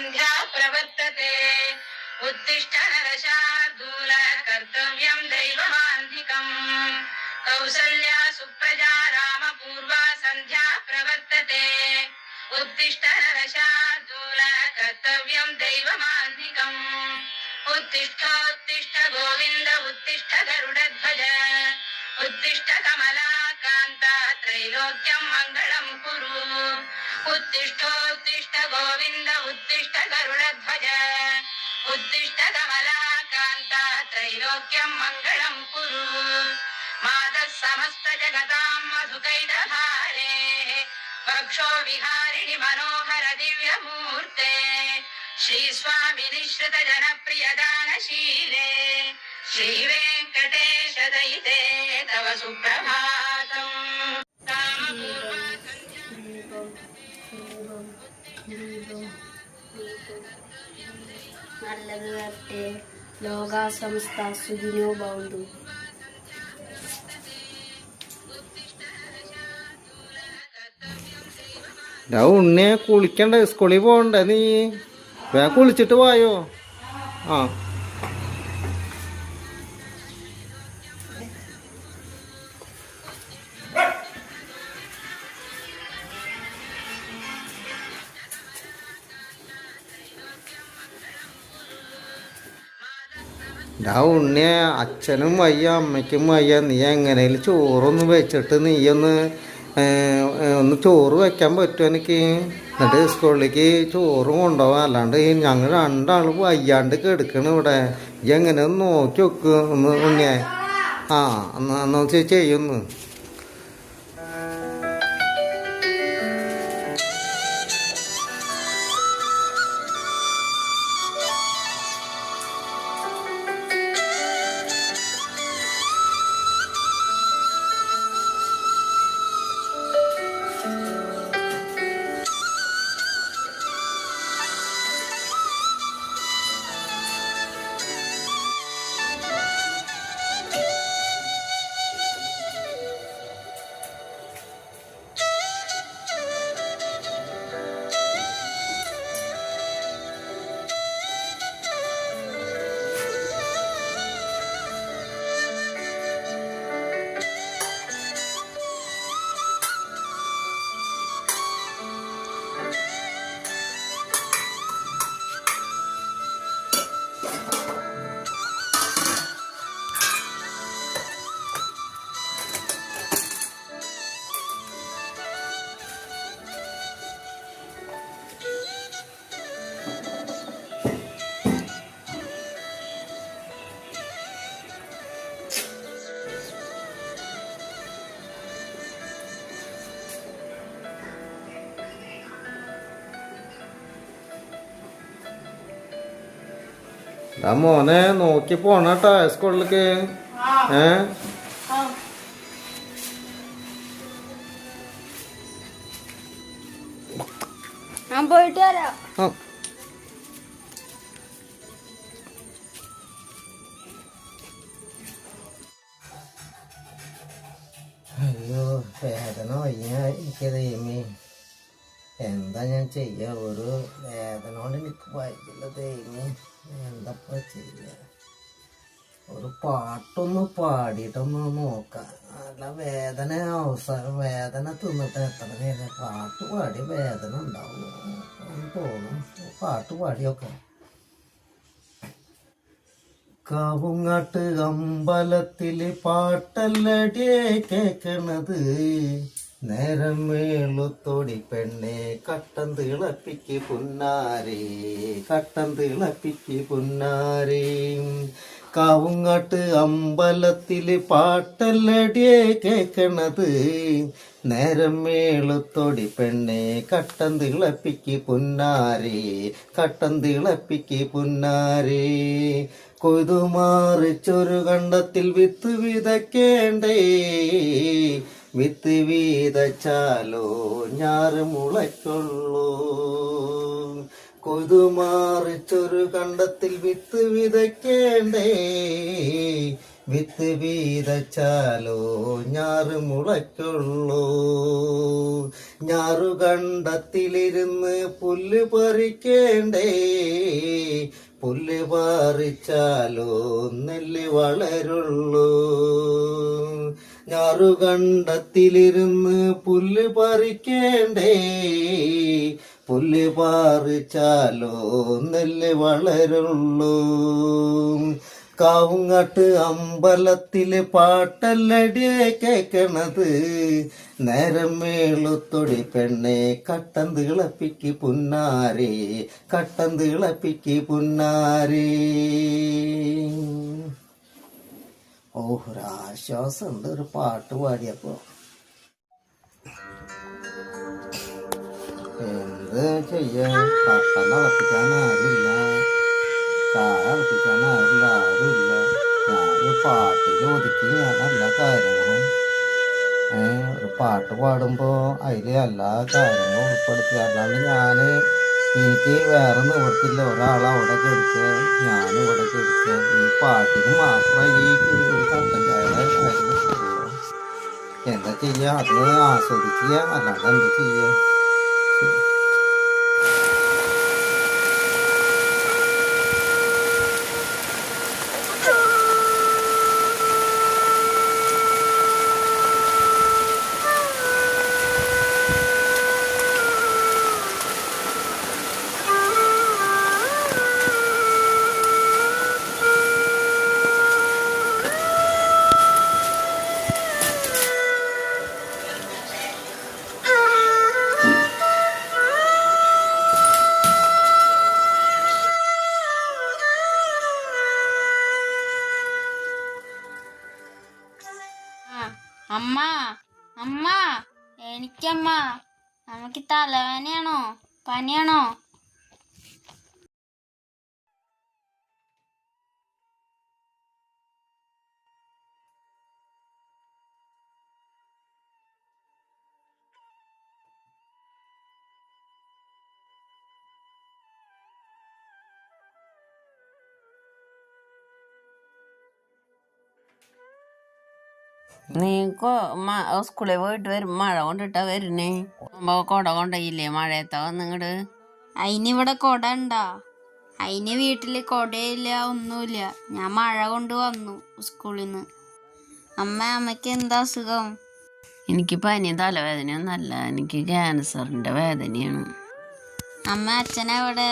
सन्ध्या प्रवर्तते उत्तिष्ठ नरशार्दूल कर्तव्यं दैवमान्धिकम् कौसल्या सुप्रजा रामपूर्वा सन्ध्या प्रवर्तते उत्तिष्ठ नरशार्दूल कर्तव्यं दैवमान्धिकम् उत्तिष्ठोत्तिष्ठ गोविन्द उत्तिष्ठ गरुडध्वज उत्तिष्ठ कमलाकान्ता त्रैलोक्यं मङ्गलं कुरु उत्तिष्ठोत्तिष्ठ गोविन्द उत्तिष्ठ गरुडध्वज उत्तिष्ठ कमलाकान्ता त्रैलोक्यं मङ्गलं कुरु मातः समस्त जगतां मधुकैटभारे वक्षो विहारिणि मनोहर दिव्यमूर्ते श्रीस्वामि निःश्रित जनप्रिय दानशीले श्रीवेङ्कटेश दयिते तव सुप्रभातम् നല്ലത് വരട്ടെ. ലോകാ സമസ്ത സുഖിനോ ഭവന്തു. ഉണ്ണിയെ കുളിക്കണ്ട, സ്കൂളിൽ പോകണ്ട, നീ വേഗം കുളിച്ചിട്ട് പോയോ. ആ ഉണ്ണിയെ അച്ഛനും വയ്യ അമ്മയ്ക്കും വയ്യ, നീ എങ്ങനെയും ചോറൊന്ന് വെച്ചിട്ട് നീയൊന്ന് ചോറ് വെക്കാൻ പറ്റുമോ എനിക്ക്? എന്നിട്ട് സ്കൂളിലേക്ക് ചോറും കൊണ്ടുപോകാം. അല്ലാണ്ട് ഞങ്ങൾ രണ്ടാളും വയ്യാണ്ട് കിടക്കണ ഇവിടെ. ഈ എങ്ങനെ ഒന്ന് നോക്കി വെക്ക് ഒന്ന് ഉണ്ണിയെ. ആ എന്നാ ചെയ്യുന്നു. മോനെ നോക്കി പോണട്ടാ സ്കൂളിലേക്ക്. പോയിട്ട് വരാം. അയ്യോ വേദന വയ്യ എനിക്ക്. എന്താ ഞാൻ ചെയ്യ? ഒരു വേദന കൊണ്ട് എനിക്ക് വൈകില്ല ദൈവമേ. എന്താ ചെയ്യ? ഒരു പാട്ടൊന്ന് പാടിയിട്ടൊന്ന് നോക്കാം. അല്ല വേദന അവസാനം വേദന തിന്നിട്ട് എത്ര നേരം പാട്ട് പാടി വേദന ഉണ്ടാവും തോന്നും. പാട്ട് പാടിയൊക്കെ. കാവുങ്ങാട്ട് അമ്പലത്തില് പാട്ടല്ലടിയേ കേക്കണത്. നേരം വേളുത്തോടി പെണ്ണെ കട്ടൻ തിളപ്പിക്ക് പുന്നാരേ, കട്ടൻ തിളപ്പിക്ക് പുന്നാരേ. കാവുങ്ങാട്ട് അമ്പലത്തില് പാട്ടല്ലടിയേ കേക്കണത്. നേരം വേളുത്തോടി പെണ്ണെ കട്ടൻ തിളപ്പിക്ക് പുന്നാരേ, കട്ടൻ തിളപ്പിക്ക് പുന്നാരേ. കൊയ്തുമാറിച്ചൊരു കണ്ടത്തിൽ വിത്ത് വിതയ്ക്കേണ്ടേ, വിത്ത് വീതച്ചാലോ ഞാറ് മുളയ്ക്കുള്ളൂ. കൊയ്തുമാറിച്ചൊരു കണ്ടത്തിൽ വിത്ത് വിതയ്ക്കേണ്ടേ, വിത്ത് വീതച്ചാലോ ഞാറ് മുളയ്ക്കുള്ളൂ. ഞാറു കണ്ടത്തിലിരുന്ന് പുല്ല് പറിക്കേണ്ടേ, പുല്ല് പറിച്ചാലോ നെല്ല് വളരുള്ളൂ. ഞാറു കണ്ടത്തിലിരുന്ന് പുല്ല് പറിക്കേണ്ടേ, പുല്ല് പറിച്ചാലോ നെല്ല് വളരുള്ളൂ. കാവുങ്ങാട്ട് അമ്പലത്തിലെ പാട്ടല്ലടിയെ കേക്കണത്, നേരം വേളുത്തൊടി പെണ്ണെ കട്ടൻ തിളപ്പിക്ക് പുന്നാരേ, കട്ടൻ തിളപ്പിക്ക് പുന്നാരേ. ഓ, ഒരാശ്വാസം ഉണ്ട് ഒരു പാട്ട് പാടിയപ്പോ. എന്ത് ചെയ്യാ, കട്ടൻ തിളപ്പിക്കാൻ ആരുമില്ല, ചായ തിളപ്പിക്കാൻ ആരുമില്ല. ഞാനൊരു പാട്ടിൽ ഒതുക്കി ഞാൻ എല്ലാ കാര്യങ്ങളും ഒരു പാട്ട് പാടുമ്പോൾ അതിൽ എല്ലാ കാര്യങ്ങളും ഉൾപ്പെടുത്തി. അല്ലാണ്ട് എനിക്ക് വേറെ നിവർത്തില്ല. ഒരാളവിടെ കെടുക്കുക, ഞാനിവിടെ കെടുക്കുക. ഈ പാട്ടിന് മാത്രമേ ഒരു കട്ടൻ ചായയുടെ കാര്യം. എന്താ ചെയ്യുക, അത് ആസ്വദിക്കുക, അല്ലാണ്ട് എന്താ ചെയ്യുക. അമ്മ അമ്മ എനിക്കമ്മ, നമുക്ക് തലവേനയാണോ പനിയാണോ? നീ സ്കൂളിൽ പോയിട്ട് വരും മഴ കൊണ്ടിട്ടാ വരുന്നേ. കൊട കൊണ്ടയില്ലേ മഴയത്താ വന്നിങ്ങട്. അതിനിവിടെ കൊട ഉണ്ടാ? അതിന് വീട്ടില് കൊടയില്ല, ഒന്നുമില്ല. ഞാൻ മഴ കൊണ്ട് വന്നു സ്കൂളിൽ നിന്ന്. അമ്മയ്ക്ക് എന്താ അസുഖം? എനിക്ക് പനി തലവേദനയൊന്നല്ല, എനിക്ക് ക്യാൻസറിന്റെ വേദനയാണ്. അച്ഛനെവിടെ?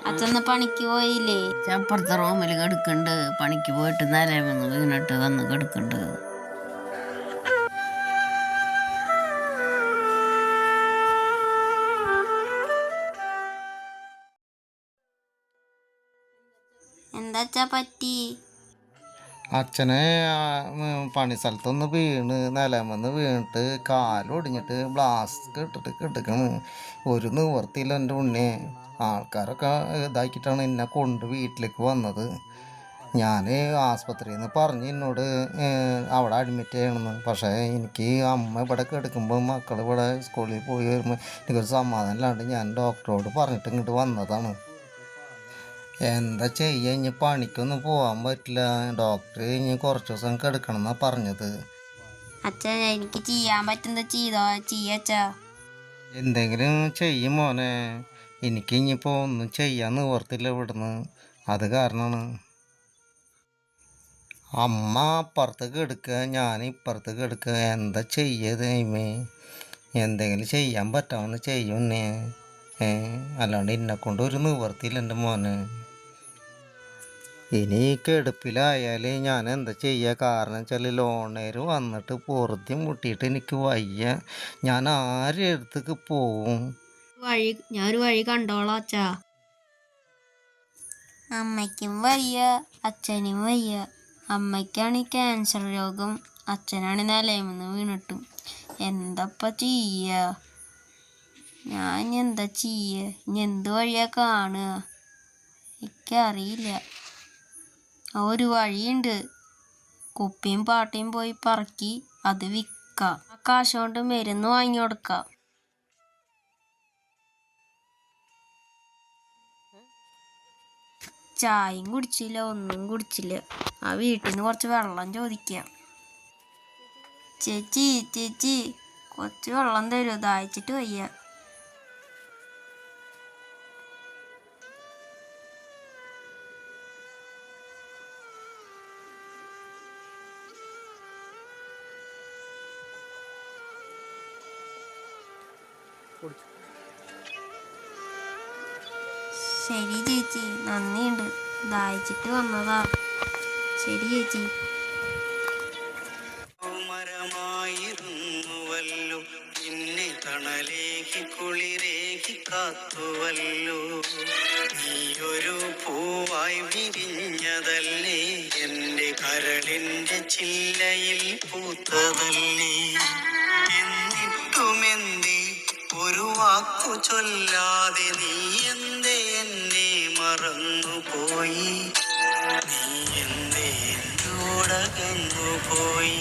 അച്ഛന്ന് പണിക്ക് പോയില്ലേ? അപ്പുറത്തെ റൂമിൽ കിടക്കുന്നുണ്ട്, പണിക്ക് പോയിട്ട് നിലമെന്ന് വീണിട്ട് വന്ന് കിടക്കുന്നുണ്ട്. എന്താ പറ്റി? അച്ഛനെ പണി സ്ഥലത്തൊന്ന് നിലമെന്ന് വീണിട്ട് കാലൊടിഞ്ഞിട്ട് ബ്ലാസ്റ്റ് ഇട്ടിട്ട് കിടക്കണ്. ഒരു നിവർത്തിയില്ല എൻ്റെ ഉണ്ണേ. ആൾക്കാരൊക്കെ ഇതാക്കിയിട്ടാണ് എന്നെ കൊണ്ട് വീട്ടിലേക്ക് വന്നത്. ഞാൻ ആസ്പത്രിയിൽ നിന്ന് പറഞ്ഞ് എന്നോട് അവിടെ അഡ്മിറ്റ് ചെയ്യണമെന്ന്. പക്ഷേ എനിക്ക് അമ്മ ഇവിടെ കിടക്കുമ്പോൾ മക്കൾ ഇവിടെ സ്കൂളിൽ പോയി വരുമ്പോൾ എനിക്കൊരു സമാധാനം ഇല്ലാണ്ട് ഞാൻ ഡോക്ടറോട് പറഞ്ഞിട്ട് ഇങ്ങോട്ട് വന്നതാണ്. എന്താ ചെയ്യുക, ഇനി പണിക്കൊന്നും പോകാൻ പറ്റില്ല. ഡോക്ടർ ഇനി കുറച്ച് ദിവസം കിടക്കണം എന്നാ പറഞ്ഞത്. അച്ഛൻ എനിക്ക് ചെയ്യാൻ പറ്റുന്നത് ചെയ്യച്ചാ. എന്തെങ്കിലും ചെയ്യും മോനെ, എനിക്ക് ഇനിയിപ്പോൾ ഒന്നും ചെയ്യാൻ നിവർത്തില്ല ഇവിടുന്ന്. അത് കാരണമാണ്. അമ്മ അപ്പുറത്ത് കിടക്കുക, ഞാൻ ഇപ്പുറത്ത് കിടക്കുക. എന്താ ചെയ്യത് അമ്മേ? എന്തെങ്കിലും ചെയ്യാൻ പറ്റാമെന്ന് ചെയ്യുന്നേ. അല്ലാണ്ട് എന്നെക്കൊണ്ട് ഒരു നിവർത്തിയില്ല എൻ്റെ മോനെ. ഇനി കിടപ്പിലായാൽ ഞാൻ എന്താ ചെയ്യുക? കാരണം വെച്ചാൽ ലോണേര് വന്നിട്ട് പൊറുതി മുട്ടിയിട്ട് എനിക്ക് വയ്യ. ഞാൻ ആരുടെ അടുത്തേക്ക് പോവും? ഞാനൊരു വഴി കണ്ടോളാം അച്ഛാ. അമ്മയ്ക്കും വയ്യ, അച്ഛനും വയ്യ. അമ്മയ്ക്കാണ് ക്യാൻസർ രോഗം, അച്ഛനാണ് നിലയിൽമെന്ന് വീണിട്ടും. എന്താപ്പ ചെയ്യ? ഞാൻ എന്താ ചെയ്യ? ഇനി എന്ത് വഴിയാ കാണുക? എനിക്കറിയില്ല. ഒരു വഴിയുണ്ട്. കുപ്പിയും പാട്ടയും പോയി പറക്കി അത് വിൽക്കാം. ആ കാശ് കൊണ്ട് മരുന്ന് വാങ്ങി കൊടുക്കാം. ചായയും കുടിച്ചില്ല, ഒന്നും കുടിച്ചില്ല. ആ വീട്ടിൽ നിന്ന് കുറച്ച് വെള്ളം ചോദിക്കാം. ചേച്ചി ചേച്ചി കുറച്ച് വെള്ളം തരുമോ? ദാഹിച്ചിട്ട് വയ്യ. ശരി ചേച്ചി, നന്ദിയുണ്ട്. ദാഹിച്ചിട്ട് വന്നതാ. ശരി ചേച്ചി. മരമായിരുന്നുവല്ലോ നിന്നെ തണലേകി കുളിരേകി കാത്തുവല്ലോ. നീയൊരു പൂവായി വിരിഞ്ഞതല്ലേ, എൻ്റെ കരളിൻ്റെ ചില്ലയിൽ പൂത്തതല്ലേ. എന്നിട്ടുമെന്തേ ഒരു വാക്കു ചൊല്ലാതെ നീ എന്തേ എന്നെ മറന്നുപോയി? നീ എന്തേ എന്നോടകന്നുപോയി?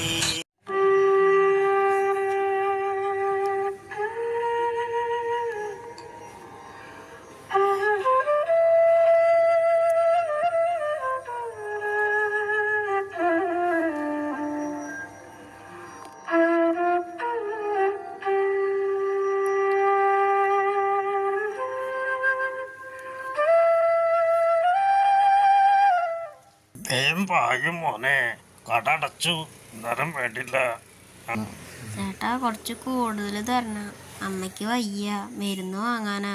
ഭാഗ്യം മോനെ, കട അടച്ചു, നേരം വേണ്ടില്ല. ചേട്ടാ കുറച്ച് കൂടുതൽ തരണം. അമ്മയ്ക്ക് വയ്യ, മരുന്ന് വാങ്ങാനാ.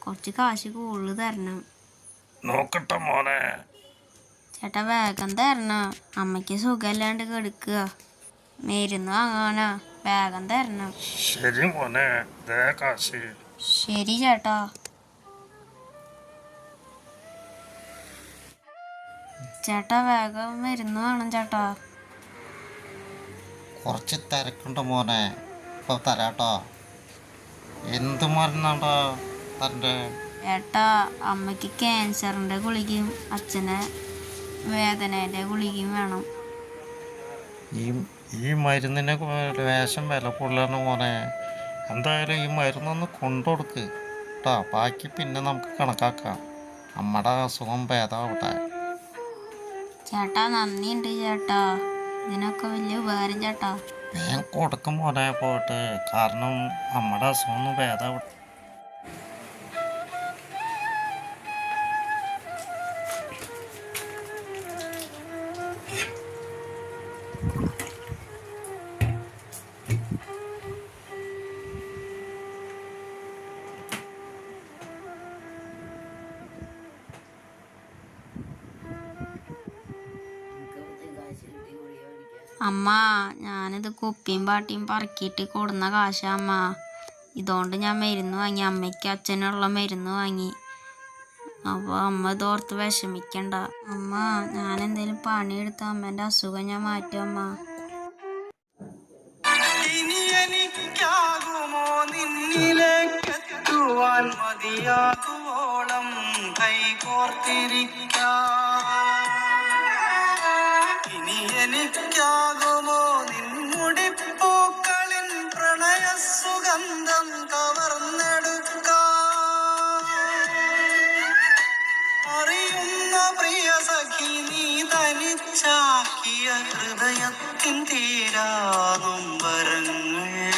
കുറച്ച് കാശ് കൂടുതൽ തരണം. നോക്കട്ടെ മോനെ. ചേട്ടാ വേഗം തരണം. അമ്മയ്ക്ക് സുഖമില്ലാണ്ട് കിടക്കുക. മരുന്ന് വാങ്ങാനാ, വേഗം തരണം. ശരി മോനെ, ദേ കാശ്. ശരി ചേട്ടാ. ചേട്ടാ വേഗം മരുന്ന് വേണം ചേട്ടാ. കുറച്ച് തിരക്കുണ്ട് മോനെ, ഇപ്പോൾ തരാട്ടോ. എന്ത് മരുന്നാണ്ടോ തൻ്റെ? ചേട്ടാ അമ്മയ്ക്ക് ക്യാൻസറിൻ്റെ ഗുളികയും അച്ഛന് വേദനേൻ്റെ ഗുളികയും വേണം. ഈ മരുന്നിന് ലേശം വില കൂടുതലാണ് മോനെ. എന്തായാലും ഈ മരുന്നൊന്ന് കൊണ്ടുകൊടുക്ക് കേട്ടോ. ബാക്കി പിന്നെ നമുക്ക് കണക്കാക്കാം. നമ്മുടെ അസുഖം ഭേദമാവട്ടെ. ചേട്ടാ നന്ദിയുണ്ട് ചേട്ടാ, ഇതിനൊക്കെ വലിയ ഉപകാരം ചേട്ടാ. ഞാൻ കൊടുക്കും മോനെ പോയിട്ട്, കാരണം നമ്മുടെ അസുഖം ഒന്ന് ഭേദമാവട്ടെ. അമ്മ ഞാനിത് കുപ്പിയും പാട്ടിയും പറക്കിയിട്ട് കൊടുന്ന കാശാ അമ്മ. ഇതുകൊണ്ട് ഞാൻ മരുന്ന് വാങ്ങി, അമ്മയ്ക്ക് അച്ഛനുള്ള മരുന്ന് വാങ്ങി. അപ്പോൾ അമ്മ ഇതോർത്ത് വിഷമിക്കണ്ട അമ്മ. ഞാൻ എന്തെങ്കിലും പണിയെടുത്ത അമ്മേൻ്റെ അസുഖം ഞാൻ മാറ്റും അമ്മ. ഇനി എനിക്കാകുമോ നിന്നിലേക്കെത്തുവാൻ മതിയാകുവോളം കൈകോർത്തിരിക്കാം? ഇനി എനിക്കാകുമോ നിൻമുടിപ്പൂക്കളിൻ പ്രണയ സുഗന്ധം കവർന്നെടുക്കാം? അറിയുന്ന പ്രിയ സഖി നീ തനിച്ചാക്കിയ ഹൃദയത്തിൻ തീരാ നൊമ്പരങ്ങൾ